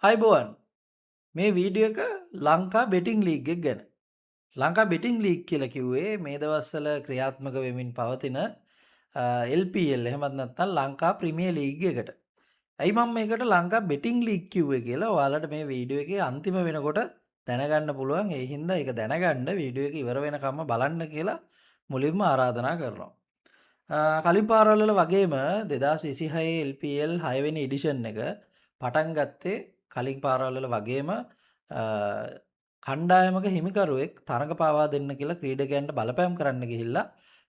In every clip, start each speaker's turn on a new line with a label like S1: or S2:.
S1: අයිබෝවන් මේ වීඩියෝ එක ලංකා බෙටිං ලීග් එක ගැන. ලංකා බෙටිං ලීග් කියලා කිව්වේ මේ දවස්වල ක්‍රියාත්මක වෙමින් පවතින LPL එහෙමත් නැත්නම් ලංකා ප්‍රීමියර් ලීග් එකට. ඇයි මම මේකට ලංකා බෙටිං ලීග් කිව්වේ කියලා ඔයාලට මේ වීඩියෝ එකේ අන්තිම වෙනකොට දැනගන්න පුළුවන්. ඒ හින්දා ඒක දැනගන්න වීඩියෝ එක ඉවර වෙනකම්ම බලන්න කියලා මුලින්ම ආරාධනා කරනවා. කලින් පාරවල් වල වගේම 2026 LPL 6 වෙනි එඩිෂන් එක පටන් ගත්තේ කලින් පාරවල් වල වගේම කණ්ඩායමක හිමිකරුවෙක් තරඟ පාවා දෙන්න කියලා ක්‍රීඩකයන්ට බලපෑම් කරන්න ගිහිල්ලා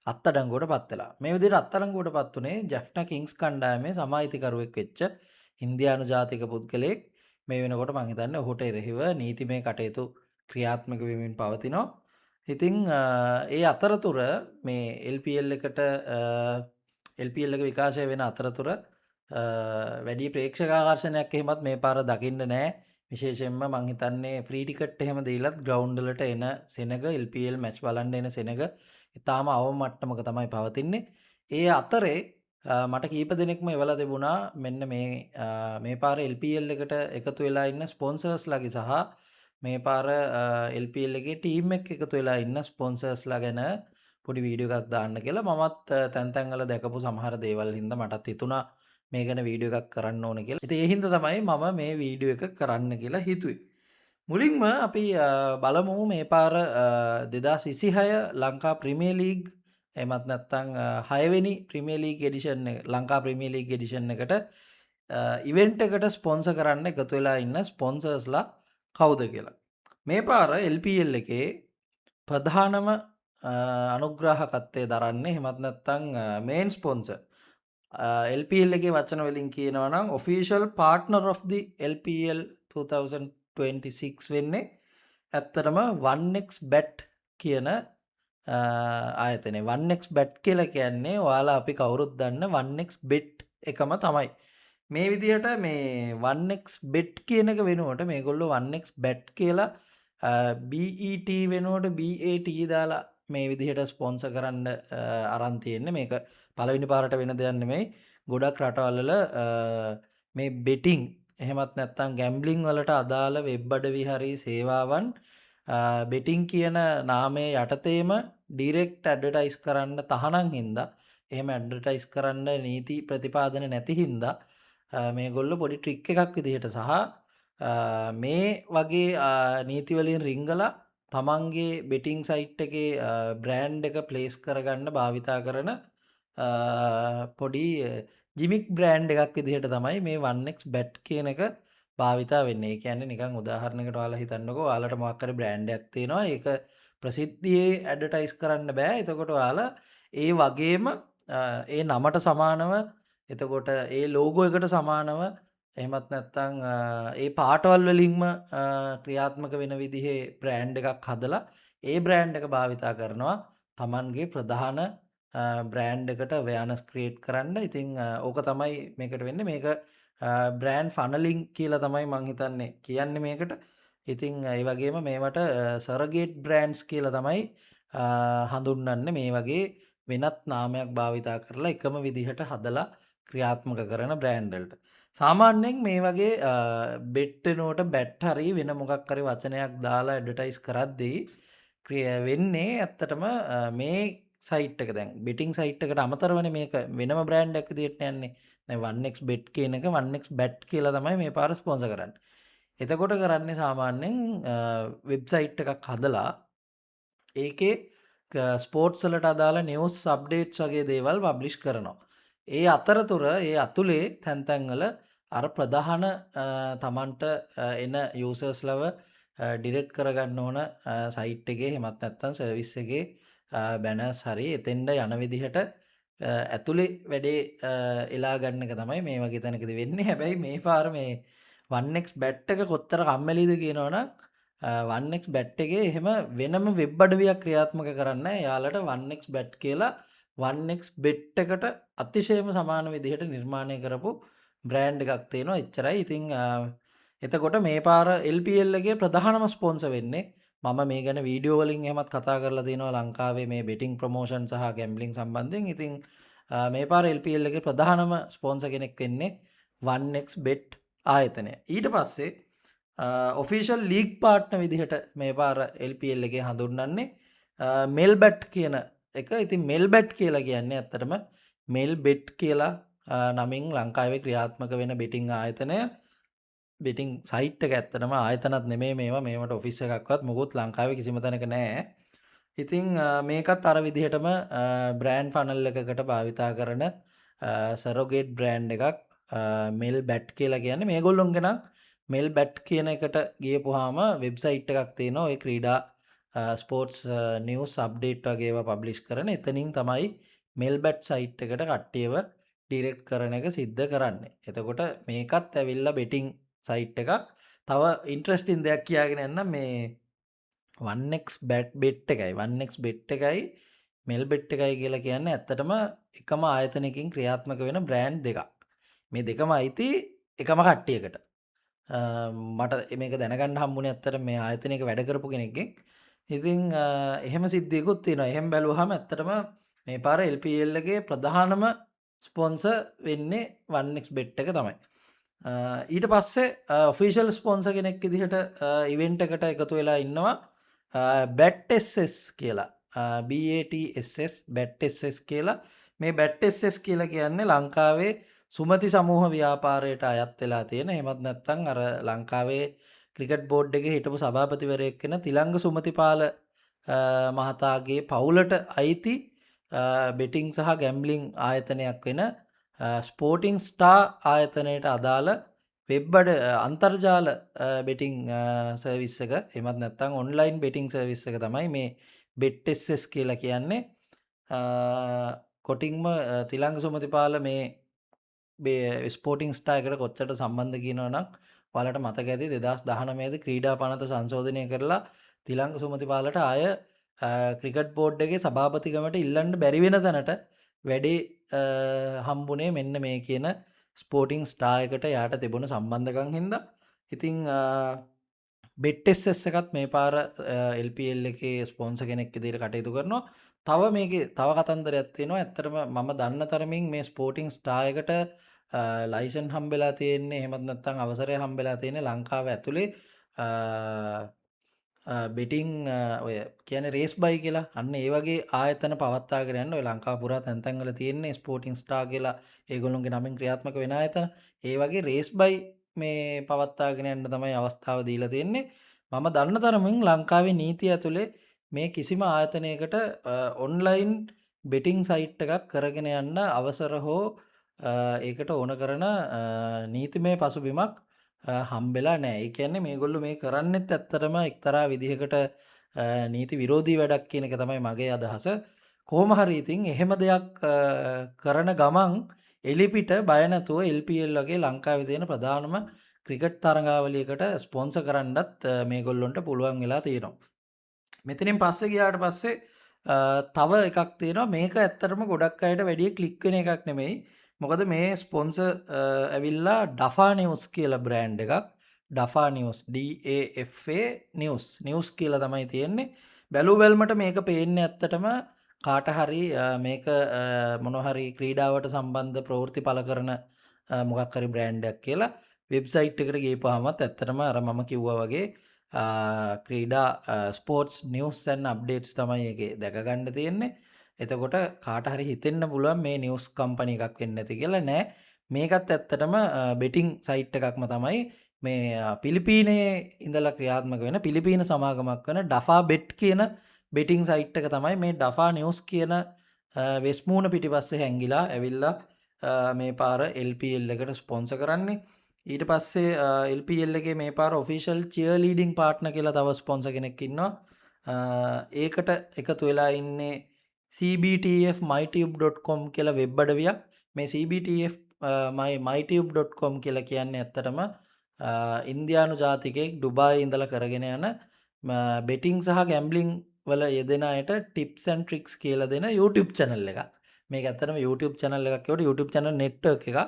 S1: අත්අඩංගුවට පත් වෙලා. මේ විදිහට අත්අඩංගුවට පත් උනේ ජැෆ්නා කිංස් කණ්ඩායමේ සමාහිතකරුවෙක් වෙච්ච ඉන්දියානු ජාතික පුද්ගලයෙක්. මේ වෙනකොට මම හිතන්නේ ඔහුට එරෙහිව නීතිමය කටයුතු ක්‍රියාත්මක වෙමින් පවතිනවා. ඉතින් ඒ අතරතුර මේ LPL එකට LPL එක විකාශය වෙන අතරතුර වැඩි ප්‍රේක්ෂකාකර්ෂණයක් එහෙමත් මේ පාර දකින්න නෑ. විශේෂයෙන්ම මං හිතන්නේ ෆ්‍රී ටිකට් එහෙම දීලත් ග්‍රවුන්ඩ් වලට එන සෙනග LPL මැච් බලන්න එන සෙනග ඉතාම අවම මට්ටමක තමයි පවතින්නේ. ඒ අතරේ මට කීප දෙනෙක්ම එවලා තිබුණා මෙන්න මේ පාර LPL එකට එකතු වෙලා ඉන්න ස්පොන්සර්ස්ලාගේ සහ මේ පාර LPL එකේ ටීම් එකතු වෙලා ඉන්න ස්පොන්සර්ස්ලා ගැන පොඩි වීඩියෝ එකක් දාන්න කියලා. මමත් තැන් තැන්වල දැකපු සමහර දේවල් හින්දා මටත් හිතුණා මේ ගැන වීඩියෝ එකක් කරන්න ඕන කියලා. ඉතින් ඒ හින්දා තමයි මම මේ වීඩියෝ එක කරන්න කියලා හිතුවේ. මුලින්ම අපි බලමු මේ පාර 2026 ලංකා ප්‍රීමියර් ලීග් එහෙමත් නැත්නම් 6 වෙනි ප්‍රීමියර් ලීග් එඩිෂන් එක ලංකා ප්‍රීමියර් ලීග් එඩිෂන් එකට ඉවෙන්ට් එකට ස්පොන්සර් කරන්න එකතු වෙලා ඉන්න ස්පොන්සර්ස්ලා කවුද කියලා. මේ පාර LPL එකේ ප්‍රධානම අනුග්‍රාහකත්වය දරන්නේ එහෙමත් නැත්නම් මේන් ස්පොන්සර් LPL එකේ වචන වලින් කියනවා නම් official partner of the LPL 2026 වෙන්නේ ඇත්තටම 1xBet කියන ආයතනය. 1xBet කියලා කියන්නේ ඔයාලා අපි කවුරුත් දන්න 1xBet එකම තමයි. මේ විදිහට මේ 1xBet කියන එක වෙනුවට මේගොල්ලෝ 1xBet කියලා BET වෙනුවට BAT දාලා මේ විදිහට ස්පොන්සර් කරන්න අරන් තියෙන්නේ. මේක පළවෙනි පාරට වෙන දෙයක් නෙමෙයි. ගොඩක් රටවල් වල මේ බෙටිං එහෙමත් නැත්නම් ගැම්බ්ලින් වලට අදාළ වෙබ් අඩවි හරි සේවාවන් බෙටිං කියන නාමයේ යටතේම ඩිරෙක්ට් ඇඩ්වර්ටයිස් කරන්න තහනම් හින්දා එහෙම ඇඩ්වර්ටයිස් කරන්න නීති ප්‍රතිපාදන නැති හින්දා මේගොල්ලෝ පොඩි ට්‍රික් එකක් විදිහට සහ මේ වගේ නීති වලින් රිංගලා තමන්ගේ බෙටිං සයිට් එකේ බ්‍රෑන්ඩ් එක ප්ලේස් කරගන්න භාවිතා කරන පොඩි ජිමික් බ්‍රෑන්ඩ් එකක් විදිහට තමයි මේ 1xBet කියන එක භාවිතා වෙන්නේ. ඒ කියන්නේ නිකන් උදාහරණයකට ඔයාලා හිතන්නකෝ ඔයාලට මොකක් හරි බ්‍රෑන්ඩ් එකක් තියෙනවා. ඒක ප්‍රසිද්ධියේ ඇඩ්වර්ටයිස් කරන්න බෑ. එතකොට ඔයාලා ඒ වගේම ඒ නමට සමානව එතකොට ඒ ලෝගෝ එකට සමානව එහෙමත් නැත්නම් ඒ පාටවල් වලින්ම ක්‍රියාත්මක වෙන විදිහේ බ්‍රෑන්ඩ් එකක් හදලා ඒ බ්‍රෑන්ඩ් එක භාවිතා කරනවා Tamanගේ ප්‍රධාන බ්‍රෑන්ඩ් එකට අවේර්නස් ක්‍රියේට් කරන්න. ඉතින් ඕක තමයි මේකට වෙන්නේ. මේක බ්‍රෑන්ඩ් ෆනලින් කියලා තමයි මං හිතන්නේ කියන්නේ මේකට. ඉතින් ඒ වගේම මේවට සරගේට් බ්‍රෑන්ඩ්ස් කියලා තමයි හඳුන්වන්නේ. මේ වගේ වෙනත් නාමයක් භාවිතා කරලා එකම විදිහට හදලා ක්‍රියාත්මක කරන බ්‍රෑන්ඩ් වලට. සාමාන්‍යයෙන් මේ වගේ බෙට් වෙනුවට බැට් හරි වෙන මොකක් හරි වචනයක් දාලා ඇඩ්වර්ටයිස් කරද්දී වෙන්නේ ඇත්තටම මේ සයිට් එක දැන් බෙටිං සයිට් එකට අමතරවනේ මේක වෙනම බ්‍රෑන්ඩ් එකක් විදිහට යන්නේ. දැන් 1xBet කියන එක 1xBet කියලා තමයි මේ පාර ස්පොන්සර් කරන්නේ. එතකොට කරන්නේ සාමාන්‍යයෙන් වෙබ්සයිට් එකක් හදලා ඒකේ ස්පෝර්ට්ස් වලට අදාළ නිවුස් අප්ඩේට්ස් වගේ දේවල් පබ්ලිෂ් කරනවා. ඒ අතරතුර ඒ අතුලේ තැන් තැන්වල අර ප්‍රධාන තමන්ට එන යූසර්ස්ලව ඩිරෙක්ට් කරගන්න ඕන සයිට් එකේ එහෙමත් නැත්නම් සර්විස් එකේ බැනර්ස් හරි එතෙන්ට යන විදිහට ඇතුලේ වැඩේ එලා ගන්න එක තමයි මේ වගේ තැනකදී වෙන්නේ. හැබැයි මේ පාර මේ 1xBet එක කොච්චර කම්මැලිද කියනවනම් 1xBet එකේ එහෙම වෙනම වෙබ් අඩවියක් ක්‍රියාත්මක කරන්න යාලට 1xBet කියලා 1xBet එකට අතිශයම සමාන විදිහට නිර්මාණය කරපු බ්‍රෑන්ඩ් එකක් තියෙනවා. එච්චරයි. ඉතින් එතකොට මේ පාර LPL එකේ ප්‍රධානම ස්පොන්සර් වෙන්නේ මම මේ ගැන වීඩියෝ වලින් එහෙමත් කතා කරලා තියෙනවා ලංකාවේ මේ බෙටිං ප්‍රොමෝෂන් සහ ගැම්බ්ලින් සම්බන්ධයෙන්. ඉතින් මේ පාර LPL එකේ ප්‍රධානම ස්පොන්සර් කෙනෙක් වෙන්නේ 1xBet ආයතනය. ඊට පස්සේ ඔෆිෂල් ලීග් පාර්ට්නර් විදිහට මේ පාර LPL එකේ හඳුන්වන්නේ මෙල්බැට් කියන එක. ඉතින් මෙල්බැට් කියලා කියන්නේ ඇත්තටම මෙල්බෙට් කියලා නමින් ලංකාවේ ක්‍රියාත්මක වෙන බෙටිං ආයතනය. බෙටිං සයිට් එක ඇත්තටම ආයතනත් නෙමෙයි මේවා. මේවට ඔෆිස් එකක්වත් මොකුත් ලංකාවේ කිසිම තැනක නැහැ. ඉතින් මේකත් අර විදිහටම බ්‍රෑන්ඩ් ෆනල් එකකට භාවිතා කරන සරොගේට් බ්‍රෑන්ඩ් එකක් මෙල් බැට් කියලා කියන්නේ. මේගොල්ලොන්ගේ නම් මෙල් බැට් කියන එකට ගියපුවාම වෙබ්සයිට් එකක් තියෙනවා. ඔය ක්‍රීඩා ස්පෝර්ට්ස් නිවුස් අප්ඩේට් වගේ ඒවා පබ්ලිෂ් කරන. එතනින් තමයි මෙල් බැට් සයිට් එකට කට්ටියව ඩිරෙක්ට් කරන එක සිද්ධ කරන්නේ. එතකොට මේකත් ඇවිල්ලා බෙටිං සයිට් එකක්. තව ඉන්ට්‍රස්ටිං දෙයක් කියාගෙන යන්න මේ 1x බෙට් එකයි 1x බෙට් එකයි මෙල් බෙට් එකයි කියලා කියන්නේ ඇත්තටම එකම ආයතනයකින් ක්‍රියාත්මක වෙන බ්‍රෑන්ඩ් දෙකක්. මේ දෙකම අයිති එකම කට්ටියකට. මට මේක දැනගන්න හම්බුනේ ඇත්තට මේ ආයතනයක වැඩ කරපු කෙනෙක්ගෙන්. ඉතින් එහෙම සිද්ධියකුත් තියෙනවා. එහෙම බැලුවහම ඇත්තටම මේ පාර LPL එකේ ප්‍රධානම ස්පොන්සර් වෙන්නේ 1x බෙට් එක තමයි. ඊට පස්සේ ඔෆිෂියල් ස්පොන්සර් කෙනෙක් විදිහට ඉවෙන්ට් එකට එකතු වෙලා ඉන්නවා BATSS කියලා. BATSS BATSS කියලා. මේ BATSS කියලා කියන්නේ ලංකාවේ සුමති සමූහ ව්‍යාපාරයට අයත් වෙලා තියෙන. එහෙමත් නැත්නම් අර ලංකාවේ ක්‍රිකට් බෝඩ් එකේ හිටපු සභාපතිවරයෙක් වෙන තිලංග සුමතිපාල මහතාගේ පවුලට අයිති බෙටිං සහ ගැම්බ්ලිං ආයතනයක් වෙන ස්පෝටිං ස්ටාර් ආයතනයට අදාළ වෙබ් අන්තර්ජාල බෙටිං සර්විස් එක. එහෙමත් නැත්නම් ඔන්ලයින් බෙටිං සර්විස් එක තමයි මේ BATSS කියලා කියන්නේ. කොටින්ම තිලංග සුමතිපාල මේ ස්පෝටිං ස්ටාර් එකට කොච්චරට සම්බන්ධ කියනවනම් ඔයාලට මතක ඇති 2019 දී ක්‍රීඩා පනත සංශෝධනය කරලා තිලංග සුමතිපාලට ආය ක්‍රිකට් බෝඩ් එකේ සභාපතිකමට ඉල්ලන්න බැරි වෙන තැනට වැඩේ හම්බුනේ මෙන්න මේ කියන ස්පෝටිං ස්ටාර් එකට යාට තිබුණ සම්බන්ධකම් හින්දා. ඉතින් BATSS එකත් මේ පාර LPL එකේ ස්පොන්සර් කෙනෙක් විදිහට කටයුතු කරනවා. තව මේකේ තව කතන්දරයක් තියෙනවා. ඇත්තටම මම දන්න තරමින් මේ ස්පෝටිං ස්ටාර් එකට ලයිසන් හම්බෙලා තියෙන්නේ, එහෙමත් නැත්නම් අවසරය හම්බෙලා තියෙන්නේ ලංකාව ඇතුලේ බෙටිං ඔය කියන්නේ රේස් බයි කියලා. අන්න ඒ වගේ ආයතන පවත්වාගෙන යන්න ඔය ලංකාව පුරා තැන් තැන්වල තියෙන්නේ ස්පෝටිං ස්ටාර් කියලා ඒගොල්ලොන්ගේ නමින් ක්‍රියාත්මක වෙන ආයතන. ඒ වගේ රේස් බයි මේ පවත්වාගෙන යන්න තමයි අවස්ථාව දීලා තියෙන්නේ. මම දන්න තරමින් ලංකාවේ නීතිය ඇතුලේ මේ කිසිම ආයතනයකට ඔන්ලයින් බෙටිං සයිට් එකක් කරගෙන යන්න අවසර හෝ ඒකට ඕන කරන නීතිමය පසුබිමක් හම්බෙලා නැහැ. ඒ කියන්නේ මේගොල්ලෝ මේ කරන්නෙත් ඇත්තටම එක්තරා විදිහකට නීති විරෝධී වැඩක් කියන එක තමයි මගේ අදහස. කොහොම හරි ඉතින් එහෙම දෙයක් කරන ගමන් එලිපිට බය නැතුව LPL වගේ ලංකාවේ තියෙන ප්‍රධානම ක්‍රිකට් තරඟාවලියකට ස්පොන්සර් කරන්නත් මේගොල්ලොන්ට පුළුවන් වෙලා තියෙනවා. මෙතනින් පස්සේ ගියාට පස්සේ තව එකක් තියෙනවා. මේක ඇත්තටම ගොඩක් අයට වැඩි ක්ලික් වෙන එකක් නෙමෙයි. මොකද මේ ස්පොන්සර් ඇවිල්ලා ඩෆා නිවුස් කියලා බ්‍රෑන්ඩ් එකක්. ඩෆා නිවුස් DAFA නිවුස් කියලා තමයි තියෙන්නේ. බැලු බැලමට මේක පේන්නේ ඇත්තටම කාට හරි මේක මොනවා හරි ක්‍රීඩාවට සම්බන්ධ ප්‍රවෘත්ති පළ කරන මොකක් හරි බ්‍රෑන්ඩ් එකක් කියලා. වෙබ්සයිට් එකට ගිහපුවාමත් ඇත්තටම අර මම කිව්වා වගේ ක්‍රීඩා ස්පෝර්ට්ස් නිවුස් ඇන්ඩ් අප්ඩේට්ස් තමයි ඒකේ දැක ගන්න තියෙන්නේ. එතකොට කාට හරි හිතෙන්න පුළුවන් මේ නිවුස් කම්පැනි එකක් වෙන්න ඇති කියලා. නෑ, මේකත් ඇත්තටම බෙටිං සයිට් එකක්ම තමයි. මේ පිලිපීනයේ ඉඳලා ක්‍රියාත්මක වෙන පිලිපීන සමාගමක් වෙන ඩෆා බෙට් කියන බෙටිං සයිට් එක තමයි මේ ඩෆා නිවුස් කියන වෙස්මූණ පිටිපස්සේ හැංගිලා ඇවිල්ලා මේ පාර LPL එකට ස්පොන්සර් කරන්නේ. ඊට පස්සේ LPL එකේ මේ පාර ඔෆිෂල් චියර් ලීඩින් පාර්ට්නර් කියලා තව ස්පොන්සර් කෙනෙක් ඉන්නවා. ඒකට එකතු වෙලා ඉන්නේ CBTF mytube.com කියලා වෙබ් අඩවියක්. මේ CBTF mytube.com කියලා කියන්නේ ඇත්තටම ඉන්දියානු ජාතිකයෙක් ඩුබායි ඉඳලා කරගෙන යන බෙටිං සහ ගැම්බ්ලිං වල යෙදෙන අයට ටිප්ස් ඇන්ඩ් ට්‍රික්ස් කියලා දෙන YouTube channel එකක්. මේක ඇත්තටම YouTube channel එකක් කියවට YouTube channel network එකක්.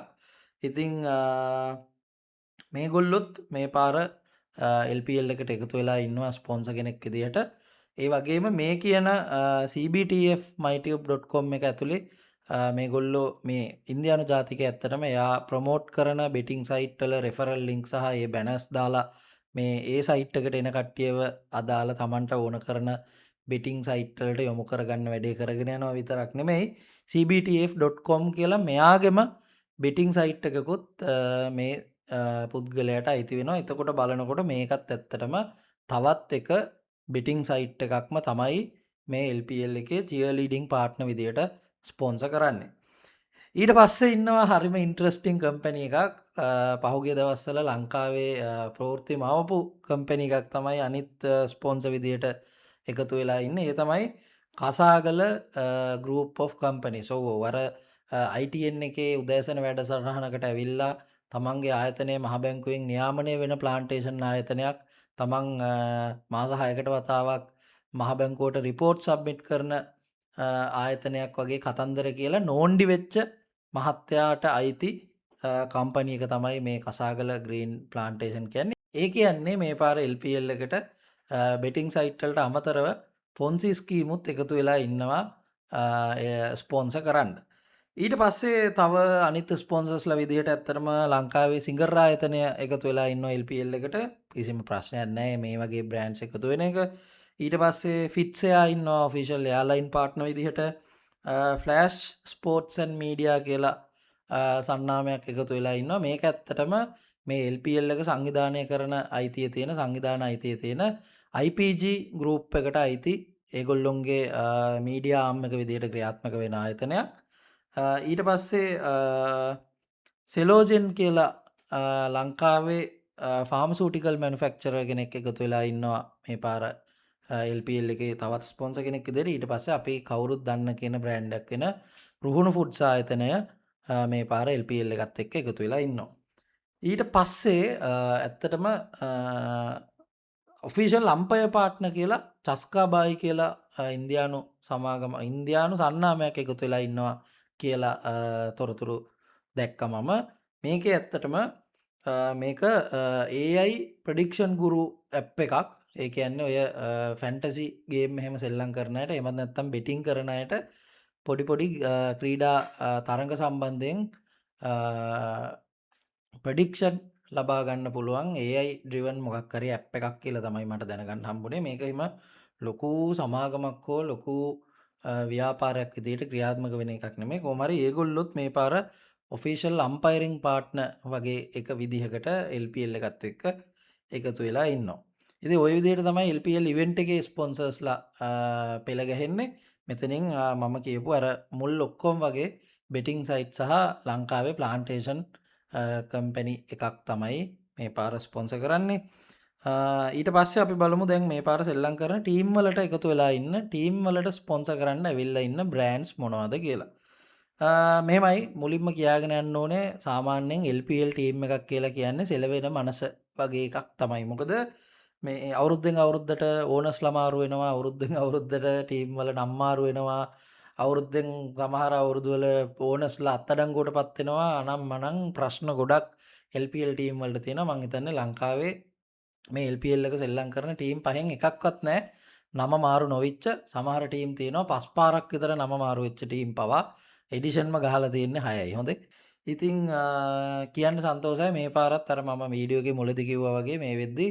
S1: ඉතින් මේගොල්ලොත් මේ පාර LPL එකට එකතු වෙලා ඉන්නවා ස්පොන්සර් කෙනෙක් විදිහට. ඒ වගේම මේ කියන CBTF mytube.com එක ඇතුලේ මේගොල්ලෝ මේ ඉන්දියානු ජාතිකය ඇත්තටම එයා ප්‍රමෝට් කරන බෙටිං සයිට් වල රෙෆරල් ලින්ක් සහ ඒ බැනර්ස් දාලා මේ ඒ සයිට් එකට එන කට්ටියව අදාළ Tamanට ඕන කරන බෙටිං සයිට් වලට යොමු කරගන්න වැඩේ කරගෙන යනවා විතරක් නෙමෙයි cbtf.com කියලා මෙයාගෙම බෙටිං සයිට් එකකුත් මේ පුද්ගලයාට අයිති වෙනවා. එතකොට බලනකොට මේකත් ඇත්තටම තවත් එක බෙටිං සයිට් එකක්ම තමයි මේ LPL එකේ චියර්ලීඩින් පාර්ට්නර් විදියට ස්පොන්සර් කරන්නේ. ඊට පස්සේ ඉන්නවා හරිම ඉන්ට්‍රස්ටිං කම්පැනි එකක්. පහුගිය දවස්වල ලංකාවේ ප්‍රවෘත්ති මවපු කම්පැනි එකක් තමයි අනිත් ස්පොන්සර් විදියට එකතු වෙලා ඉන්නේ. ඒ තමයි කසාගල ගෲප් ඔෆ් කම්පැනිස්. ඔව් අර ITN එකේ උදෑසන වැඩසටහනකට ඇවිල්ලා තමන්ගේ ආයතනය මහ බැංකුවෙන් නියාමනය වෙන ප්ලාන්ටේෂන් ආයතනයක් තමන් මාස 6කට වතාවක් මහ බැංකුවට රිපෝට් සබ්මිට් කරන ආයතනයක් වගේ කතන්දර කියලා නෝන්ඩි වෙච්ච මහත්තයාට අයිති කම්පැනි එක තමයි මේ කසාගල ග්‍රීන් ප්ලාන්ටේෂන් කියන්නේ. ඒ කියන්නේ මේ පාර LPL එකට බෙටිං සයිට් වලට අමතරව පොන්සි ස්කීමුත් එකතු වෙලා ඉන්නවා ස්පොන්සර් කරන්න. ඊට පස්සේ තව අනිත් ස්පොන්සර්ස්ලා විදිහට ඇත්තටම ලංකාවේ සිංගර් ආයතනය එකතු වෙලා ඉන්නවා LPL එකට. කිසිම ප්‍රශ්නයක් නැහැ මේ වගේ බ්‍රෑන්ඩ්ස් එකතු වෙන එක. ඊට පස්සේ ෆිට්සයා ඉන්නවා ඔෆිෂියල් එයාර්ලයින් පාර්ට්නර් විදිහට. ෆ්ලෑෂ් ස්පෝර්ට්ස් ඇන්ඩ් මීඩියා කියලා සන්නාමයක් එකතු වෙලා ඉන්නවා. මේක ඇත්තටම මේ LPL එක සංවිධානය කරන අයිතිය තියෙන සංවිධාන අයිතිය තියෙන IPG ගෲප් එකට අයිති ඒගොල්ලොන්ගේ මීඩියා ආම් එක විදිහට ක්‍රියාත්මක වෙන ආයතනයක්. ඊට පස්සේ සෙලෝජෙන් කියලා ලංකාවේ ෆාර්මසූටිකල් මැනුෆැක්චරර් කෙනෙක් එකතු වෙලා ඉන්නවා මේ පාර LPL එකේ තවත් ස්පොන්සර් කෙනෙක් විදිහට. ඊට පස්සේ අපි කවුරුත් දන්න කියන බ්‍රෑන්ඩ් එකක් වෙන රුහුණු ෆුඩ්ස් ආයතනය මේ පාර LPL එකත් එක්ක එකතු වෙලා ඉන්නවා. ඊට පස්සේ ඇත්තටම ඔෆිෂියල් අම්පයර් පාර්ට්නර් කියලා චස්කාබායි කියලා ඉන්දියානු සමාගම ඉන්දියානු සන්නාමයක් එකතු වෙලා ඉන්නවා කියලා තොරතුරු දැක්ක මම. මේකේ ඇත්තටම මේක AI ප්‍රෙඩික්ෂන් ගුරු ඇප් එකක්. ඒ කියන්නේ ඔය ෆැන්ටසි ගේම් එහෙම සෙල්ලම් කරන අයට එහෙමත් නැත්නම් බෙටිං කරන අයට පොඩි පොඩි ක්‍රීඩා තරඟ සම්බන්ධයෙන් ප්‍රෙඩික්ෂන් ලබා ගන්න පුළුවන් AI ඩ්‍රිවන් මොකක් හරි ඇප් එකක් කියලා තමයි මට දැනගන්න හම්බුනේ. මේක හිම ලොකු සමාගමක් හෝ ලොකු ව්‍යාපාරයක් විදිහට ක්‍රියාත්මක වෙන එකක් නෙමෙයි. කොහොම හරි ඒගොල්ලොත් මේ පාර ඔෆිෂියල් අම්පයරින් පාර්ට්නර් වගේ එක විදිහකට LPL එකත් එක්ක එකතු වෙලා ඉන්නවා. ඉතින් ওই විදිහට තමයි LPL ඉවෙන්ට් එකේ ස්පොන්සර්ස්ලා පෙළ ගැහෙන්නේ. මෙතනින් මම කියපු අර මුල් ඔක්කොම වගේ බෙටිං සයිට් සහ ලංකාවේ ප්ලාන්ටේෂන් කම්පැනි එකක් තමයි මේ පාර ස්පොන්සර් කරන්නේ. ඊට පස්සේ අපි බලමු දැන් මේ පාර සෙල්ලම් කරන ටීම් වලට එකතු වෙලා ඉන්න ටීම් වලට ස්පොන්සර් කරන්න ඇවිල්ලා ඉන්න බ්‍රෑන්ඩ්ස් මොනවද කියලා. මෙහෙමයි මුලින්ම කියාගෙන යන්න ඕනේ සාමාන්‍යයෙන් LPL ටීම් එකක් කියලා කියන්නේ සෙලවෙන මනස වගේ එකක් තමයි. මොකද මේ අවුරුද්දෙන් අවුරුද්දට ඕනස්ලා මාරු වෙනවා, අවුරුද්දෙන් අවුරුද්දට ටීම් වල නම් මාරු වෙනවා, අවුරුද්දෙන් සමහර අවුරුදු වල ඕනස්ලා අත්අඩංගුවටපත් වෙනවා. අනම්මනම් ප්‍රශ්න ගොඩක් LPL ටීම් වලට තියෙනවා. මං හිතන්නේ ලංකාවේ මේ LPL එක සෙල්ලම් කරන ටීම් පහෙන් එකක්වත් නැහැ නම මාරු නොවිච්ච. සමහර ටීම් තියෙනවා 5 පාරක් විතර නම මාරු වෙච්ච ටීම් පවා එඩිෂන්ම ගහලා තියෙන්නේ 6යි. හොඳේ. ඉතින් කියන්න සන්තෝෂයි මේ පාරත් අර මම වීඩියෝ එකේ මුලදී කිව්වා වගේ මේ වෙද්දි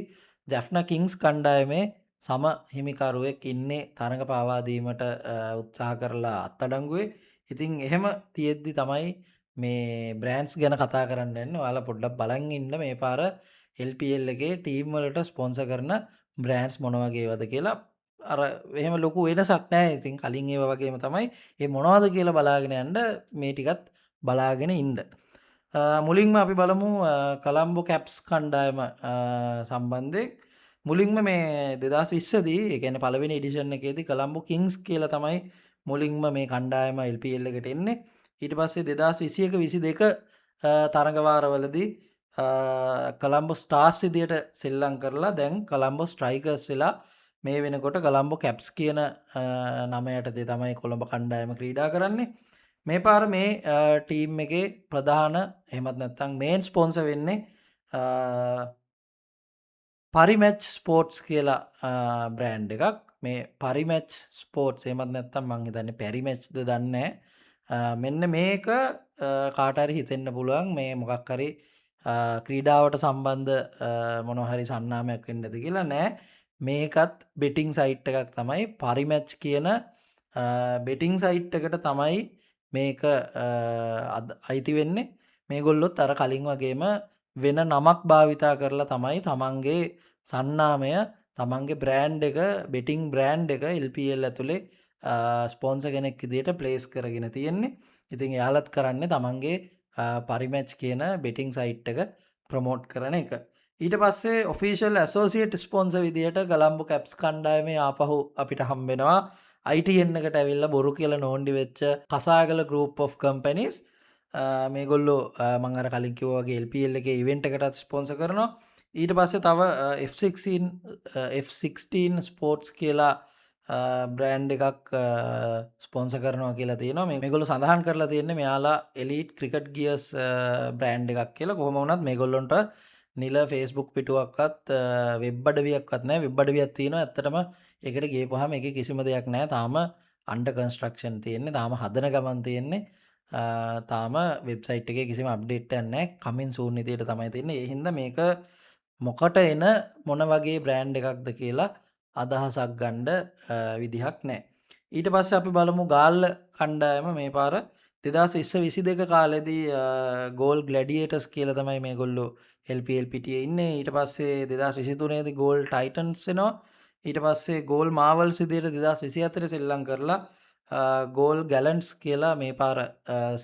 S1: ජැෆ්නා කිංස් කණ්ඩායමේ සම හිමිකරුවෙක් ඉන්නේ තරඟ පාවා දීමට උත්සාහ කරලා අත්අඩංගුවේ. ඉතින් එහෙම තියෙද්දි තමයි මේ බ්‍රෑන්ඩ්ස් ගැන කතා කරන්න යන්නේ. ඔයාලා පොඩ්ඩක් බලන් ඉන්න මේ පාර LPL එකේ ටීම් වලට ස්පොන්සර් කරන බ්‍රෑන්ඩ්ස් මොන වගේ ඒවාද කියලා. අර එහෙම ලොකු වෙනසක් නැහැ. ඉතින් කලින් ඒවා වගේම තමයි. ඒ මොනවද කියලා බලාගෙන යන්න මේ ටිකත් බලාගෙන ඉන්න. මුලින්ම අපි බලමු කොලම්බෝ කැප්ස් කණ්ඩායම සම්බන්ධයෙන්. මුලින්ම මේ 2020 දී ඒ කියන්නේ පළවෙනි එඩිෂන් එකේදී කොලම්බෝ කිංස් කියලා තමයි මුලින්ම මේ කණ්ඩායම LPL එකට එන්නේ. ඊට පස්සේ 2021 22 තරඟ වාරවලදී කොලම්බෝ ස්ටාර්ස් විදියට සෙල්ලම් කරලා දැන් කොලම්බෝ ස්ට්‍රයිකර්ස් වෙලා මේ වෙනකොට කොලම්බෝ කැප්ස් කියන නම යටතේ තමයි කොළඹ කණ්ඩායම ක්‍රීඩා කරන්නේ. මේ පාර මේ ටීම් එකේ ප්‍රධාන එහෙමත් නැත්නම් මේන් ස්පොන්සර් වෙන්නේ පරිමැච් ස්පෝර්ට්ස් කියලා බ්‍රෑන්ඩ් එකක්. මේ පරිමැච් ස්පෝර්ට්ස් එහෙමත් නැත්නම් මං හිතන්නේ පැරිමැච්ද දන්නේ මෙන්න මේක කාට හරි හිතෙන්න පුළුවන් මේ මොකක් හරි ක්‍රීඩාවට සම්බන්ධ මොනවා හරි සන්නාමයක් වෙන්නද කියලා. නෑ, මේකත් බෙටිං සයිට් එකක් තමයි. පරිමැච් කියන බෙටිං සයිට් එකට තමයි මේක අයිති වෙන්නේ. මේගොල්ලොත් අර කලින් වගේම වෙන නමක් භාවිතා කරලා තමයි තමන්ගේ සන්නාමය, තමන්ගේ බ්‍රෑන්ඩ් එක, බෙටිං බ්‍රෑන්ඩ් එක LPL ඇතුලේ ස්පොන්සර් කෙනෙක් විදියට ප්ලේස් කරගෙන තියෙන්නේ. ඉතින් එයාලත් කරන්නේ තමන්ගේ පරිමැච් කියන බෙටිං සයිට් එක ප්‍රමෝට් කරන එක. ඊට පස්සේ ඔෆිෂියල් ඇසෝසියේට් ස්පොන්සර් විදියට ගලම්බු කැප්ස් කණ්ඩායමේ ආපහු අපිට හම්බ වෙනවා ITN එකට ඇවිල්ලා බොරු කියලා නෝන්ඩි වෙච්ච කසාගල group of companies. මේගොල්ලෝ මම අර කලින් කිව්වා වගේ LPL එකේ ඉවෙන්ට් එකටත් ස්පොන්සර් කරනවා. ඊට පස්සේ තව F16 ස්පෝර්ට්ස් කියලා බ්‍රෑන්ඩ් එකක් ස්පොන්සර් කරනවා කියලා තියෙනවා. මේගොල්ලෝ සඳහන් කරලා තියෙන්නේ මෙයාලා එලීට් ක්‍රිකට් ගියර්ස් බ්‍රෑන්ඩ් එකක් කියලා. කොහොම වුණත් මේගොල්ලොන්ට නිල Facebook පිටුවක්වත් වෙබ් අඩවියක්වත් නැහැ. වෙබ් අඩවියක් තියෙනවා. ඇත්තටම ඒකට ගියපුවාම ඒකේ කිසිම දෙයක් නැහැ. තාම අන්ඩර් කන්ස්ට්‍රක්ෂන් තියෙන්නේ. තාම හදන ගමන් තියෙන්නේ. තාම වෙබ්සයිට් එකේ කිසිම අප්ඩේට් එකක් නැහැ. කමින් සූන් විදියට තමයි තියෙන්නේ. ඒ හින්දා මේක මොකට එන මොන වගේ බ්‍රෑන්ඩ් එකක්ද කියලා අදහසක් ගන්න විදිහක් නැහැ. ඊට පස්සේ අපි බලමු ගාල්ල කණ්ඩායම මේ පාර 2022 කාලෙදී ගෝල් ග්ලැඩියේටර්ස් කියලා තමයි මේගොල්ලෝ LPL පිටියේ ඉන්නේ. ඊට පස්සේ 2023 දී ගෝල් ටයිටන්ස් එනවා. ඊට පස්සේ ගෝල් මාවල්ස් විදියට 2024 සෙල්ලම් කරලා ගෝල් ගැලන්ට්ස් කියලා මේ පාර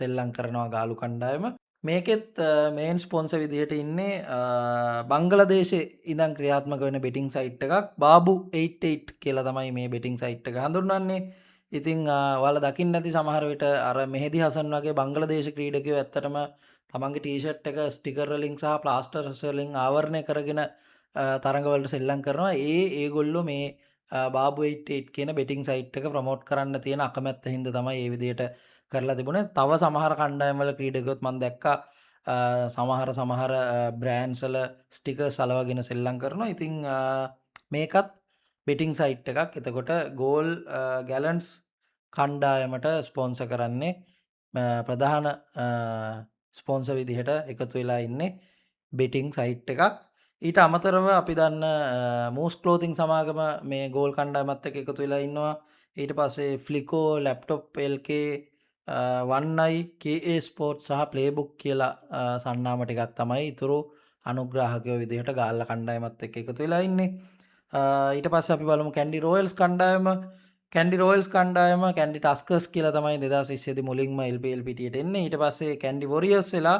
S1: සෙල්ලම් කරනවා ගාලු කණ්ඩායම. මේකෙත් මේන් ස්පොන්සර් විදිහට ඉන්නේ බංග්ලාදේශයේ ඉඳන් ක්‍රියාත්මක වෙන බෙටිං සයිට් එකක් බාබු 88 කියලා තමයි මේ බෙටිං සයිට් එක හඳුන්වන්නේ. ඉතින් ඔයාලා දකින්න ඇති සමහර විට අර මෙහෙදි හසන් වගේ බංග්ලාදේශ ක්‍රීඩකයෝ ඇත්තටම තමන්ගේ ටී-ෂර්ට් එක ස්ටිකර් වලින් සහ ප්ලාස්ටර්ස් වලින් ආවරණය කරගෙන තරඟවලට සෙල්ලම් කරනවා. ඒගොල්ලෝ මේ බාබු 88 කියන බෙටිං සයිට් එක ප්‍රමෝට් කරන්න තියෙන අකමැත්ත හින්දා තමයි මේ විදිහට කරලා තිබුණේ. තව සමහර කණ්ඩායම්වල ක්‍රීඩකයොත් මම දැක්කා සමහර බ්‍රෑන්ඩ්ස් වල ස්ටිකර්ස් අලවගෙන සෙල්ලම් කරනවා. ඉතින් මේකත් බෙටිං සයිට් එකක්. එතකොට ගෝල් ගැලන්ට්ස් කණ්ඩායමට ස්පොන්සර් කරන්නේ ප්‍රධාන ස්පොන්සර් විදිහට එකතු වෙලා ඉන්නේ බෙටිං සයිට් එකක්. ඊට අමතරව අපි දන්න මූස් ක්ලෝතින් සමාගම මේ ගෝල් කණ්ඩායමත් එක්ක එකතු වෙලා ඉන්නවා. ඊට පස්සේ ෆ්ලිකෝ, laptop LK, 1i, KA sports සහ ප්ලේබුක් කියලා සන්නාම ටිකක් තමයි ඉතුරු අනුග්‍රාහකයෝ විදිහට ගාල්ල කණ්ඩායමත් එක්ක එකතු වෙලා ඉන්නේ. ඊට පස්සේ අපි බලමු කැන්ඩි රොයල්ස් කණ්ඩායම. කැන්ඩි රොයල්ස් කණ්ඩායම කැන්ඩි ටස්කර්ස් කියලා තමයි 2020 දී මුලින්ම LPL පිටියට එන්නේ. ඊට පස්සේ කැන්ඩි වොරියර්ස් වෙලා,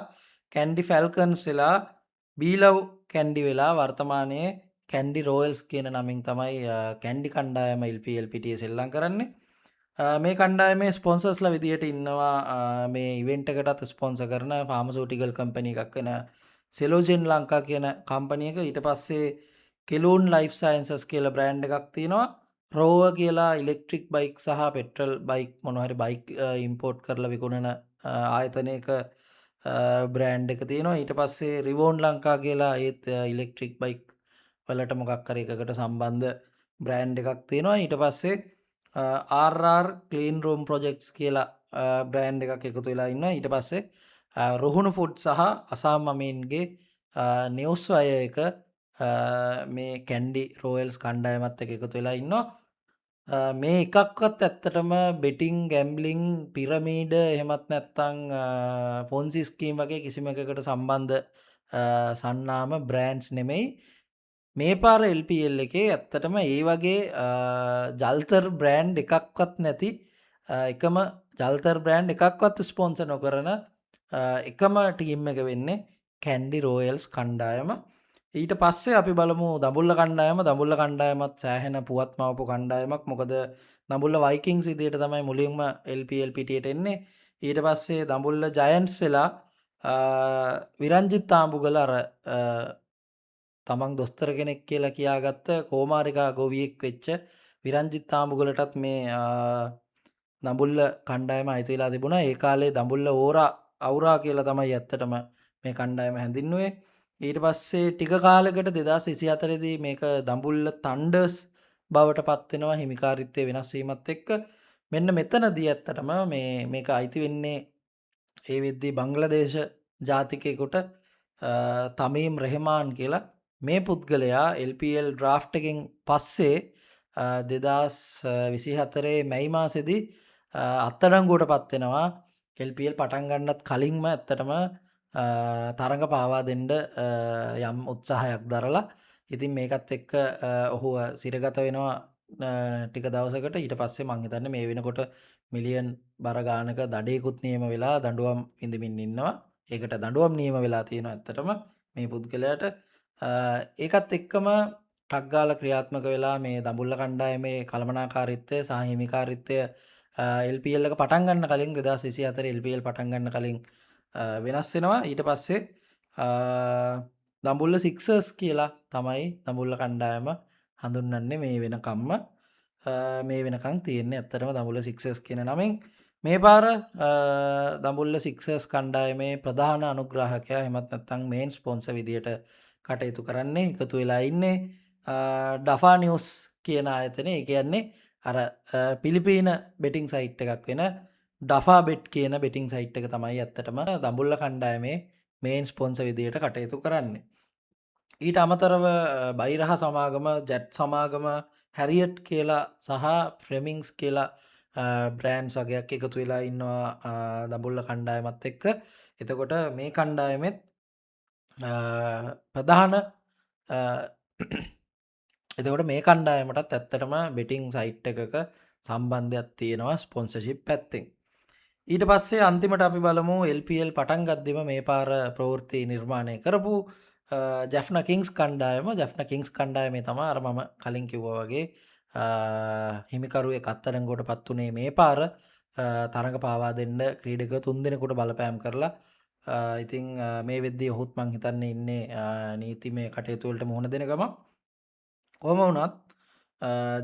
S1: කැන්ඩි ෆැල්කන්ස් වෙලා, බීලව් කැන්ඩි වෙලා වර්තමානයේ කැන්ඩි රොයල්ස් කියන නමින් තමයි කැන්ඩි කණ්ඩායම LPL පිටියේ සෙල්ලම් කරන්නේ. මේ කණ්ඩායමේ ස්පොන්සර්ස්ලා විදියට ඉන්නවා මේ ඉවෙන්ට් එකටත් ස්පොන්සර් කරන ෆාමසූටිකල් කම්පැනි එකක් වෙන සෙලෝජෙන් ලංකා කියන කම්පැනි එක. ඊට පස්සේ කෙලූන් ලයිෆ් සයන්සස් කියලා බ්‍රෑන්ඩ් එකක් තියෙනවා. රෝවර් කියලා ඉලෙක්ට්‍රික් බයික් සහ පෙට්‍රල් බයික් මොනවා හරි බයික් ඉම්පෝට් කරලා විකුණන ආයතනයක බ්‍රෑන්ඩ් එක තියෙනවා. ඊට පස්සේ රිවෝන් ලංකා කියලා ඒත් ඉලෙක්ට්‍රික් බයික් වලට මොකක් හරි එකකට සම්බන්ධ බ්‍රෑන්ඩ් එකක් තියෙනවා. ඊට පස්සේ RR ක්ලීන් රූම් ප්‍රොජෙක්ට්ස් කියලා බ්‍රෑන්ඩ් එකක් එකතු වෙලා ඉන්නවා. ඊට පස්සේ රුහුණු ෆුඩ් සහ අසාම් අමීන්ගේ නිවුස් අය එක මේ කැන්ඩි රොයල්ස් කණ්ඩායමත් එක්ක එකතු වෙලා ඉන්නවා. මේ එකක්වත් ඇත්තටම බෙටිං, ගැම්බ්ලිං, පිරමීඩ එහෙමත් නැත්නම් පොන්සි ස්කීම් වගේ කිසිම එකකට සම්බන්ධ සන්නාම බ්‍රෑන්ඩ්ස් නෙමෙයි. මේ පාර LPL එකේ ඇත්තටම ඒ වගේ ජල්තර් බ්‍රෑන්ඩ් එකක්වත් නැති එකම ජල්තර් බ්‍රෑන්ඩ් එකක්වත් ස්පොන්සර් නොකරන එකම ටීම් එක වෙන්නේ කැන්ඩි රොයල්ස් කණ්ඩායම. ඊට පස්සේ අපි බලමු දඹුල්ල කණ්ඩායම. දඹුල්ල කණ්ඩායමත් සෑහෙන පුවත් මවපු කණ්ඩායමක්. මොකද දඹුල්ල වයිකින්ස් විදියට තමයි මුලින්ම LPL පිටියට එන්නේ. ඊට පස්සේ දඹුල්ල ජයන්ට්ස් වෙලා විරංජිත් තාඹුගල අර තමන් දොස්තර කෙනෙක් කියලා කියාගත්ත කෝමාරිකා ගොවියෙක් වෙච්ච විරංජිත් තාඹුගලටත් මේ දඹුල්ල කණ්ඩායම අයිති වෙලා තිබුණා. ඒ කාලේ දඹුල්ල අවුරා කියලා තමයි ඇත්තටම මේ කණ්ඩායම හැඳින්වුවේ. ඊට පස්සේ ටික කාලයකට 2024 දී මේක දඹුල්ල තණ්ඩර්ස් බවට පත් වෙනවා හිමිකාරීත්වය වෙනස් වීමත් එක්ක. මෙන්න මෙතනදී ඇත්තටම මේක අයිති වෙන්නේ ඒ වෙද්දී බංග්ලාදේශ ජාතිකයෙකුට තමීම් රෙහමාන් කියලා. මේ පුද්ගලයා LPL ඩ්‍රාෆ්ට් එකෙන් පස්සේ 2024 මැයි මාසෙදී අත්අඩංගුවට පත් වෙනවා. LPL පටන් ගන්නත් කලින්ම ඇත්තටම තරඟ පාවා දෙන්න යම් උත්සාහයක් දරලා. ඉතින් මේකත් එක්ක ඔහුව සිරගත වෙනවා ටික දවසකට. ඊට පස්සේ මං හිතන්නේ මේ වෙනකොට මිලියන් බර ගානක දඩයකුත් නියම වෙලා දඬුවම් විඳමින් ඉන්නවා. ඒකට දඬුවම් නියම වෙලා තියෙනවා ඇත්තටම මේ පුද්ගලයාට. ඒකත් එක්කම ටක් ගාලා ක්‍රියාත්මක වෙලා මේ දඹුල්ල කණ්ඩායමේ කළමනාකාරීත්වය සහ හිමිකාරීත්වය LPL එක පටන් ගන්න කලින් 2024 LPL පටන් ගන්න කලින් වෙනස් වෙනවා. ඊට පස්සේ දඹුල්ල සික්සර්ස් කියලා තමයි දඹුල්ල කණ්ඩායම හඳුන්වන්නේ මේ වෙනකම්ම. මේ වෙනකන් තියෙන්නේ ඇත්තටම දඹුල්ල සික්සර්ස් කියන නමෙන්. මේ පාර දඹුල්ල සික්සර්ස් කණ්ඩායමේ ප්‍රධාන අනුග්‍රාහකයා එහෙමත් නැත්නම් මේන් ස්පොන්සර් විදියට කටයුතු කරන්නේ එකතු වෙලා ඉන්නේ ඩෆා නිවුස් කියන ආයතනය. ඒ කියන්නේ අර පිලිපීන බෙටිං සයිට් එකක් වෙන ඩෆා බෙට් කියන බෙටිං සයිට් එක තමයි ඇත්තටම දඹුල්ල කණ්ඩායමේ මේන් ස්පොන්සර් විදියට කටයුතු කරන්නේ. ඊට අමතරව බයිරහ සමාගම, ජැට් සමාගම, හැරියට් කියලා සහ ෆ්ලෙමින්ග්ස් කියලා බ්‍රෑන්ඩ්ස් වගේක් එකතු වෙලා ඉන්නවා දඹුල්ල කණ්ඩායමත් එක්ක. එතකොට මේ කණ්ඩායමෙත් ප්‍රධාන එතකොට මේ කණ්ඩායමටත් ඇත්තටම බෙටිං සයිට් එකක සම්බන්ධයක් තියෙනවා ස්පොන්සර්ෂිප් පැත්තෙන්. ඊට පස්සේ අන්තිමට අපි බලමු LPL පටන් ගද්දිම මේ පාර ප්‍රවෘත්ති නිර්මාණය කරපු ජැෆ්න කිංස් කණ්ඩායම. ජැෆ්න කිංස් කණ්ඩායමේ තමයි අර මම කලින් කිව්වා වගේ හිමිකරුවෙක් අත්අඩංගුවට පත් වුණේ මේ පාර තරඟ පාවා දෙන්න ක්‍රීඩකයෝ 3 දෙනෙකුට බලපෑම් කරලා. ඉතින් මේ වෙද්දී ඔහුත් මං හිතන්නේ ඉන්නේ නීතිමය කටයුතු වලට මුහුණ දෙන ගම. කොහොම වුණත්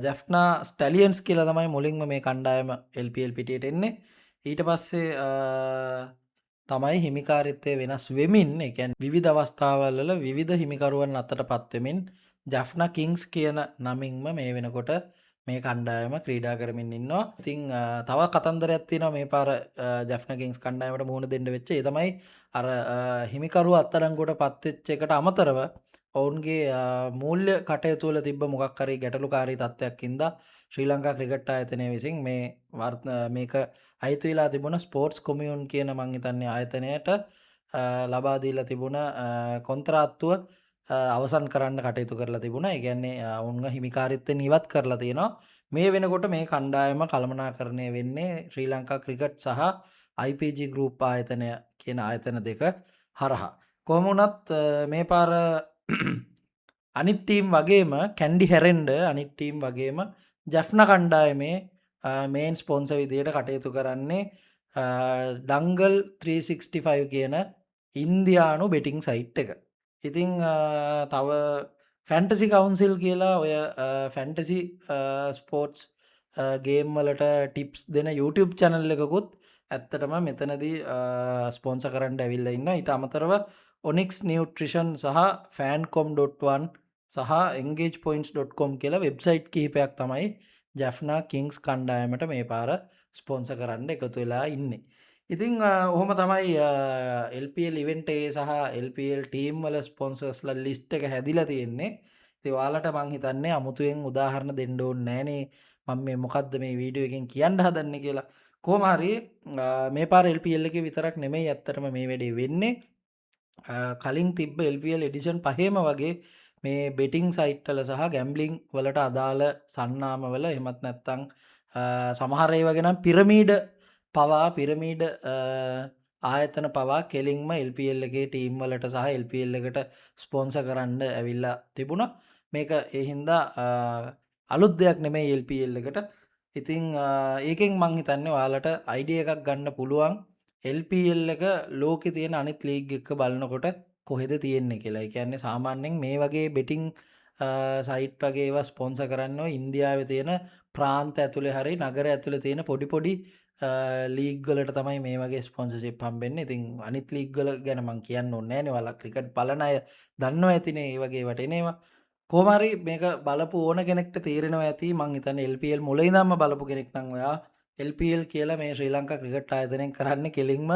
S1: ජැෆ්නා ස්ටැලියන්ස් කියලා තමයි මුලින්ම මේ කණ්ඩායම LPL පිටියට එන්නේ. ඊට පස්සේ තමයි හිමිකාරිත්වය වෙනස් වෙමින්, ඒ කියන්නේ විවිධ අවස්ථාවල් වල විවිධ හිමිකරුවන් අතරපත් වෙමින් ජැෆ්නා කිංස් කියන නමින්ම මේ වෙනකොට මේ කණ්ඩායම ක්‍රීඩා කරමින් ඉන්නවා. ඉතින් තව කතන්දරයක් තියෙනවා මේ පාර ජැෆ්නා කිංස් කණ්ඩායමට මුහුණ දෙන්න වෙච්ච. ඒ තමයි අර හිමිකරුව අත්අඩංගුවට පත් වෙච්ච එකට අමතරව ඔවුන්ගේ මූල්‍ය කටයුතු වල තිබ්බ මොකක් හරි ගැටලුකාරී තත්ත්වයක් හින්දා ශ්‍රී ලංකා ක්‍රිකට් ආයතනය විසින් මේක අයිති වෙලා තිබුණ ස්පෝර්ට්ස් කොමියුන් කියන මං හිතන්නේ ආයතනයට ලබා දීලා තිබුණ කොන්ත්‍රාත්තුව අවසන් කරන්න කටයුතු කරලා තිබුණා. ඒ කියන්නේ ඔවුන්ගේ හිමිකාරීත්වයෙන් ඉවත් කරලා තියෙනවා. මේ වෙනකොට මේ කණ්ඩායම කළමනාකරණය වෙන්නේ ශ්‍රී ලංකා ක්‍රිකට් සහ IPG ගෲප් ආයතනය කියන ආයතන දෙක හරහා. කොහොම වුණත් මේ පාර අනිත් ටීම් වගේම කැන්ඩි හැරෙන්ඩ අනිත් ටීම් වගේම ජැෆ්න කණ්ඩායමේ මේන් ස්පොන්සර් විදියට කටයුතු කරන්නේ ඩංගල් 365 කියන ඉන්දියානු බෙටිං සයිට් එක. ඉතින් තව ෆැන්ටසි කවුන්සිල් කියලා ඔය ෆැන්ටසි ස්පෝර්ට්ස් ගේම් වලට ටිප්ස් දෙන YouTube channel එකකුත් ඇත්තටම මෙතනදී ස්පොන්සර් කරන්න ඇවිල්ලා ඉන්නවා. ඊට අමතරව Onyx Nutrition සහ fancom.1 සහ engagepoints.com කියලා වෙබ්සයිට් කිහිපයක් තමයි ජැෆ්නා කිංස් කණ්ඩායමට මේ පාර ස්පොන්සර් කරන්න එකතු වෙලා ඉන්නේ. ඉතින් ඔහොම තමයි LPL ඉවෙන්ට් එකේ සහ LPL ටීම් වල ස්පොන්සර්ස්ලා ලිස්ට් එක හැදිලා තියෙන්නේ. ඉතින් ඔයාලට මං හිතන්නේ අමුතුවෙන් උදාහරණ දෙන්න ඕනේ නෑනේ මම මේ මොකද්ද මේ වීඩියෝ එකෙන් කියන්න හදන්නේ කියලා. කොහොම හරි මේ පාර LPL එකේ විතරක් නෙමෙයි ඇත්තටම මේ වැඩේ වෙන්නේ. කලින් තිබ්බ LPL එඩිෂන් 5ම වගේ මේ බෙටිං සයිට් වල සහ ගැම්බ්ලිං වලට අදාළ සන්නාම වල එහෙමත් නැත්නම් සමහර ඒවා ගැන පිරමීඩ ආයතන පවා කෙලින්ම LPL එකේ ටීම් වලට සහ LPL එකට ස්පොන්සර් කරන්න ඇවිල්ලා තිබුණා. මේක ඒ හින්දා අලුත් දෙයක් නෙමෙයි LPL එකට. ඉතින් ඒකෙන් මං හිතන්නේ ඔයාලට අයිඩියා එකක් ගන්න පුළුවන් LPL එක ලෝකේ තියෙන අනිත් ලීග් එක බලනකොට කොහෙද තියෙන්නේ කියලා. ඒ කියන්නේ සාමාන්‍යයෙන් මේ වගේ බෙටිං සයිට් වගේ ඒවා ස්පොන්සර් කරන්නේ ඉන්දියාවේ තියෙන ප්‍රාන්ත ඇතුලේ හරි නගර ඇතුලේ තියෙන පොඩි ලීග් වලට තමයි මේ වගේ ස්පොන්සර්ෂිප් හම්බෙන්නේ. ඉතින් අනිත් ලීග් වල ගැන මං කියන්න ඕනේ නෑනේ. ඔයාලා ක්‍රිකට් බලන අය දන්නවා ඇතිනේ මේ වගේ ඒවට එනේවා. කොහොම හරි මේක බලපු ඕන කෙනෙක්ට තේරෙනවා ඇති. මං හිතන්නේ LPL මුල ඉඳන්ම බලපු කෙනෙක් නම් ඔයා LPL කියලා මේ ශ්‍රී ලංකා ක්‍රිකට් ආයතනයෙන් කරන්නේ කෙලින්ම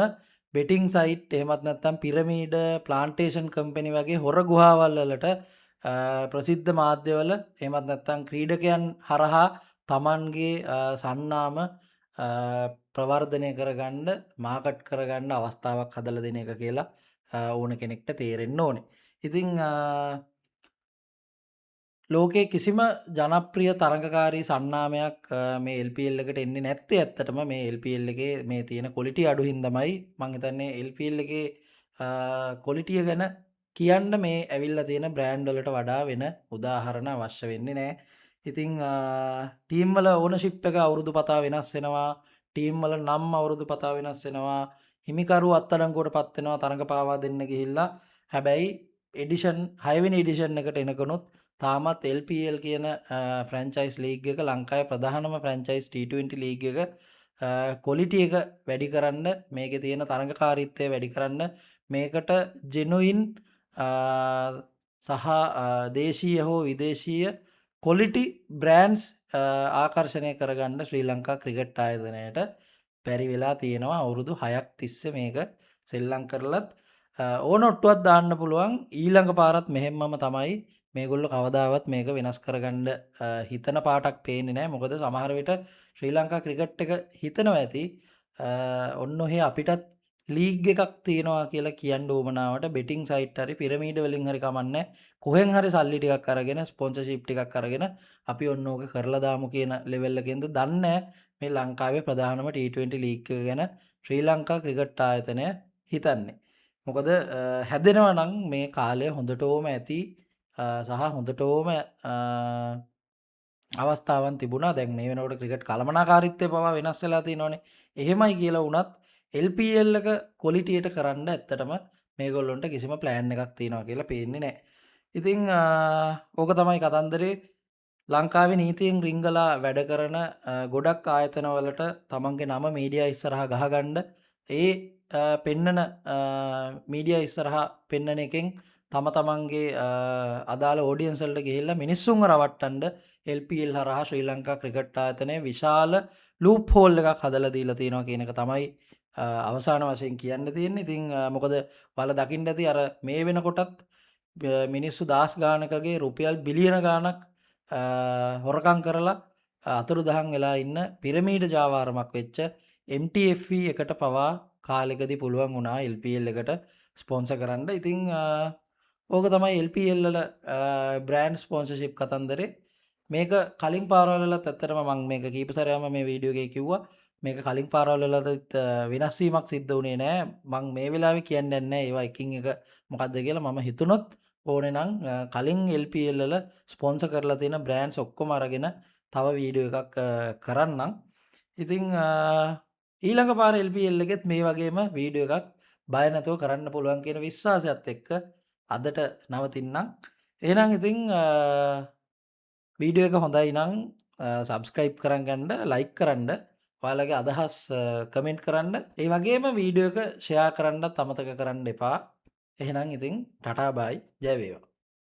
S1: බෙටිං සයිට් එහෙමත් නැත්නම් පිරමීඩ ප්ලාන්ටේෂන් කම්පැනි වගේ හොර ගුහාවල් වලට ප්‍රසිද්ධ මාධ්‍යවල එහෙමත් නැත්නම් ක්‍රීඩකයන් හරහා Tamanගේ සන්නාම ප්‍රවර්ධනය කරගන්න මාකට් කරගන්න අවස්ථාවක් හදලා දෙන එක කියලා ඕන කෙනෙක්ට තේරෙන්න ඕනේ. ඉතින් ලෝකයේ කිසිම ජනප්‍රිය තරඟකාරී සන්නාමයක් මේ LPL එකට එන්නේ නැත්තේ ඇත්තටම මේ LPL එකේ මේ තියෙන ක්වොලිටි අඩු හින්දාමයි. මං හිතන්නේ LPL එකේ ක්වොලිටිය ගැන කියන්න මේ ඇවිල්ලා තියෙන බ්‍රෑන්ඩ් වලට වඩා වෙන උදාහරණ අවශ්‍ය වෙන්නේ නැහැ. ඉතින් ටීම් වල ඕනර්ෂිප් එක අවුරුදු පතා වෙනස් වෙනවා. ටීම් වල නම් අවුරුදු පතා වෙනස් වෙනවා. හිමිකරු අත්අඩංගුවට පත් වෙනවා තරඟ පාවා දෙන්න ගිහිල්ලා. හැබැයි එඩිෂන් 6 වෙනි එඩිෂන් එකට එනකනොත් තාමත් LPL කියන ෆ්‍රැන්චයිස් ලීග් එක ලංකාවේ ප්‍රධානම ෆ්‍රැන්චයිස් T20 ලීග් එක ක්වොලිටි එක වැඩි කරන්න මේකේ තියෙන තරඟකාරීත්වය වැඩි කරන්න මේකට ජෙනුයින් සහ දේශීය හෝ විදේශීය ක්වොලිටි බ්‍රෑන්ඩ්ස් ආකර්ෂණය කරගන්න ශ්‍රී ලංකා ක්‍රිකට් ආයතනයට බැරි වෙලා තියෙනවා. අවුරුදු 6ක් තිස්සේ මේක සෙල්ලම් කරලත් ඕන ඔට්ටුවක් දාන්න පුළුවන්. ඊළඟ පාරත් මෙහෙම්මම තමයි මේගොල්ලෝ කවදාවත් මේක වෙනස් කරගන්න හිතන පාටක් පේන්නේ නැහැ. මොකද සමහර විට ශ්‍රී ලංකා ක්‍රිකට් එක හිතනවා ඇති ඔන්න ඔහේ අපිටත් ලීග් එකක් තියෙනවා කියලා කියන්න උවමනාවට බෙටිං සයිට් හරි පිරමීඩ වලින් හරි කමන්නේ කොහෙන් හරි සල්ලි ටිකක් අරගෙන ස්පොන්සර්ෂිප් ටිකක් අරගෙන අපි ඔන්න ඕක කරලා දාමු කියන ලෙවල් එකකින්ද දන්නේ මේ ලංකාවේ ප්‍රධානම T20 ලීග් එක ගැන ශ්‍රී ලංකා ක්‍රිකට් ආයතනය හිතන්නේ. මොකද හැදෙනවා නම් මේ කාලය හොඳටම ඇති සහ හොඳටම අවස්ථාවන් තිබුණා. දැන් මේ වෙනකොට ක්‍රිකට් කළමනාකාරීත්වය පවා වෙනස් වෙලා තියෙනවානේ. එහෙමයි කියලා වුණත් LPL එක ක්වොලිටියට කරන්න ඇත්තටම මේගොල්ලොන්ට කිසිම ප්ලෑන් එකක් තියෙනවා කියලා පේන්නේ නැහැ. ඉතින් ඕක තමයි කතන්දරේ. ලංකාවේ නීතියෙන් රිංගලා වැඩ කරන ගොඩක් ආයතනවලට තමන්ගේ නම මීඩියා ඉස්සරහා ගහගන්න ඒ පෙන්නන මීඩියා ඉස්සරහා පෙන්නන එකෙන් තම තමන්ගේ අදාළ ඕඩියන්ස් වලට ගිහිල්ලා මිනිස්සුන්ව රවට්ටන්න LPL හරහා ශ්‍රී ලංකා ක්‍රිකට් ආයතනයේ විශාල ලූප් හෝල් එකක් හදලා දීලා තියෙනවා කියන එක තමයි අවසාන වශයෙන් කියන්න තියෙන්නේ. ඉතින් මොකද ඔයාලා දකින්න ඇති අර මේ වෙනකොටත් මිනිස්සු දහස් ගානකගේ රුපියල් බිලියන ගානක් හොරකම් කරලා අතුරුදහන් වෙලා ඉන්න පිරමීඩ ජාවාරමක් වෙච්ච MTFE එකට පවා කාලෙකදී පුළුවන් වුණා LPL එකට ස්පොන්සර් කරන්න. ඉතින් ඕක තමයි LPL වල බ්‍රෑන්ඩ් ස්පොන්සර්ෂිප් කතන්දරේ. මේක කලින් පාරවල් වලත් ඇත්තටම මම මේක කීප සැරයක්ම මේ වීඩියෝ එකේ කිව්වා. මේක කලින් පාරවල් වලත් වෙනස් වීමක් සිද්ධ වුණේ නැහැ. මම මේ වෙලාවේ කියන්නේ නැහැ ඒවා එකින් එක මොකද්ද කියලා. මම හිතුනොත් ඕනේ නම් කලින් LPL වල ස්පොන්සර් කරලා තියෙන බ්‍රෑන්ඩ්ස් ඔක්කොම අරගෙන තව වීඩියෝ එකක් කරන්නම්. ඉතින් ඊළඟ පාර LPL එකෙත් මේ වගේම වීඩියෝ එකක් බය නැතුව කරන්න පුළුවන් කියන විශ්වාසයත් එක්ක අදට නවතින්නම්. එහෙනම් ඉතින් වීඩියෝ එක හොඳයි නම් සබස්ක්‍රයිබ් කරගන්න, ලයික් කරන්න, ඔයාලගේ අදහස් කමෙන්ට් කරන්න. ඒ වගේම වීඩියෝ එක ෂෙයා කරන්නත් අමතක කරන්න එපා. එහෙනම් ඉතින් ටටා බයි, ජය වේවා.